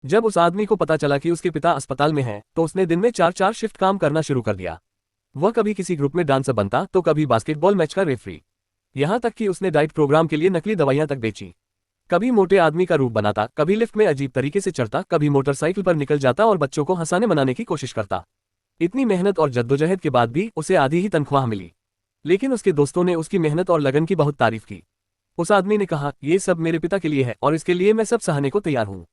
जब उस आदमी को पता चला कि उसके पिता अस्पताल में हैं, तो उसने दिन में 4-4 शिफ्ट काम करना शुरू कर दिया। वह कभी किसी ग्रुप में डांसर बनता तो कभी बास्केटबॉल मैच का रेफरी। यहाँ तक कि उसने डाइट प्रोग्राम के लिए नकली दवाइयाँ तक बेची। कभी मोटे आदमी का रूप बनाता, कभी लिफ्ट में अजीब तरीके से चढ़ता, कभी मोटरसाइकिल पर निकल जाता और बच्चों को हंसाने मनाने की कोशिश करता। इतनी मेहनत और जद्दोजहद के बाद भी उसे आधी ही तनख्वाह मिली। लेकिन उसके दोस्तों ने उसकी मेहनत और लगन की बहुत तारीफ की। उस आदमी ने कहा, ये सब मेरे पिता के लिए है और इसके लिए मैं सब सहने को तैयार हूँ।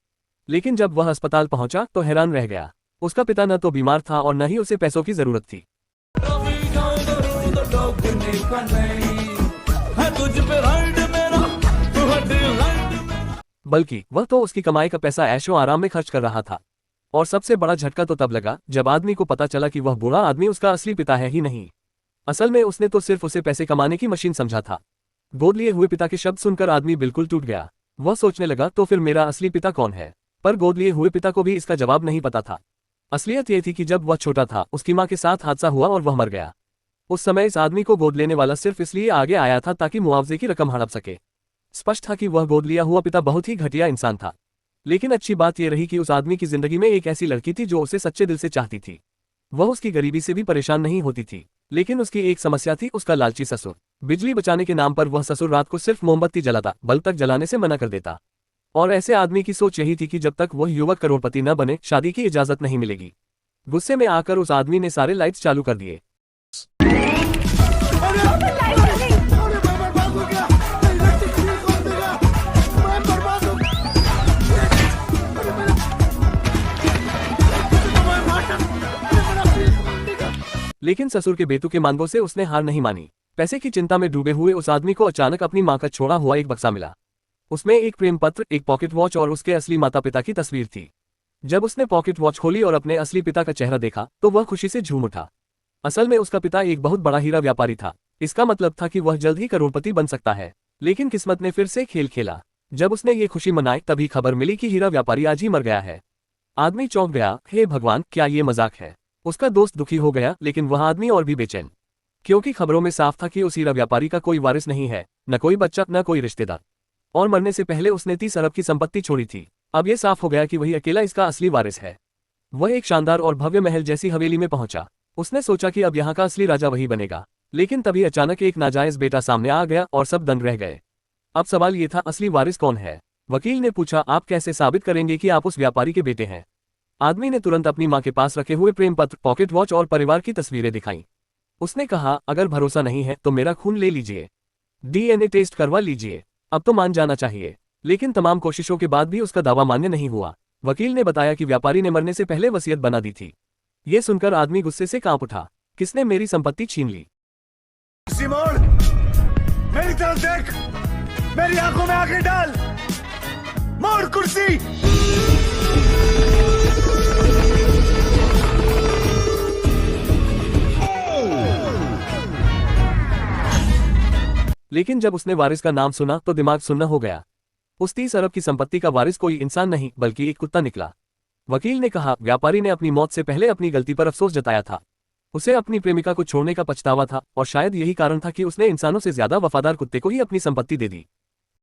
लेकिन जब वह अस्पताल पहुंचा तो हैरान रह गया। उसका पिता न तो बीमार था और न ही उसे पैसों की जरूरत थी। बल्कि वह तो उसकी कमाई का पैसा ऐशो आराम में खर्च कर रहा था। और सबसे बड़ा झटका तो तब लगा जब आदमी को पता चला कि वह बूढ़ा आदमी उसका असली पिता है ही नहीं। असल में उसने तो सिर्फ उसे पैसे कमाने की मशीन समझा था। गोद लिए हुए पिता के शब्द सुनकर आदमी बिल्कुल टूट गया। वह सोचने लगा, तो फिर मेरा असली पिता कौन है? पर गोद लिए हुए पिता को भी इसका जवाब नहीं पता था। असलियत यह थी कि जब वह छोटा था उसकी मां के साथ हादसा हुआ और वह मर गया। उस समय इस आदमी को गोद लेने वाला सिर्फ इसलिए आगे आया था ताकि मुआवजे की रकम हड़प सके। स्पष्ट था कि वह गोद लिया हुआ पिता बहुत ही घटिया इंसान था। लेकिन अच्छी बात यह रही कि उस आदमी की जिंदगी में एक ऐसी लड़की थी जो उसे सच्चे दिल से चाहती थी। वह उसकी गरीबी से भी परेशान नहीं होती थी। लेकिन उसकी एक समस्या थी, उसका लालची ससुर। बिजली बचाने के नाम पर वह ससुर रात को सिर्फ मोमबत्ती जलाता, बल्ब तक जलाने से मना कर देता। और ऐसे आदमी की सोच यही थी कि जब तक वह युवक करोड़पति न बने शादी की इजाजत नहीं मिलेगी। गुस्से में आकर उस आदमी ने सारे लाइट्स चालू कर दिए। लेकिन ससुर के बेतुके मानवों से उसने हार नहीं मानी। पैसे की चिंता में डूबे हुए उस आदमी को अचानक अपनी मां का छोड़ा हुआ एक बक्सा मिला। उसमें एक प्रेम पत्र, एक पॉकेट वॉच और उसके असली माता पिता की तस्वीर थी। जब उसने पॉकेट वॉच खोली और अपने असली पिता का चेहरा देखा तो वह खुशी से झूम उठा। असल में उसका पिता एक बहुत बड़ा हीरा व्यापारी था। इसका मतलब था कि वह जल्द ही करोड़पति बन सकता है। लेकिन किस्मत ने फिर से खेल खेला। जब उसने ये खुशी मनाई तभी खबर मिली कि हीरा व्यापारी आज ही मर गया है। आदमी चौंक गया, हे भगवान, क्या ये मजाक है? उसका दोस्त दुखी हो गया, लेकिन वह आदमी और भी बेचैन, क्योंकि खबरों में साफ था कि उस हीरा व्यापारी का कोई वारिस नहीं है, न कोई बच्चा, न कोई रिश्तेदार। और मरने से पहले उसने 30 अरब की संपत्ति छोड़ी थी। अब यह साफ हो गया कि वही अकेला इसका असली वारिस है। वह एक शानदार और भव्य महल जैसी हवेली में पहुंचा। उसने सोचा कि अब यहाँ का असली राजा वही बनेगा। लेकिन तभी अचानक एक नाजायज बेटा सामने आ गया और सब दंग रह गए। अब सवाल ये था, असली वारिस कौन है? वकील ने पूछा, आप कैसे साबित करेंगे कि आप उस व्यापारी के बेटे हैं? आदमी ने तुरंत अपनी मां के पास रखे हुए प्रेम पत्र, पॉकेट वॉच और परिवार की तस्वीरें दिखाईं। उसने कहा, अगर भरोसा नहीं है तो मेरा खून ले लीजिए, डीएनए टेस्ट करवा लीजिए, अब तो मान जाना चाहिए। लेकिन तमाम कोशिशों के बाद भी उसका दावा मान्य नहीं हुआ। वकील ने बताया कि व्यापारी ने मरने से पहले वसीयत बना दी थी। ये सुनकर आदमी गुस्से से कांप उठा। किसने मेरी संपत्ति छीन ली? सिमोन, मेरी तरफ देख, मेरी आंखों में आंखें डाल, मोड़ कुर्सी। लेकिन जब उसने वारिस का नाम सुना तो दिमाग सुन्न हो गया। उस 30 अरब की संपत्ति का वारिस कोई इंसान नहीं बल्कि एक कुत्ता निकला। वकील ने कहा, व्यापारी ने अपनी मौत से पहले अपनी गलती पर अफसोस जताया था। उसे अपनी प्रेमिका को छोड़ने का पछतावा था और शायद यही कारण था कि उसने इंसानों से ज्यादा वफादार कुत्ते को ही अपनी संपत्ति दे दी।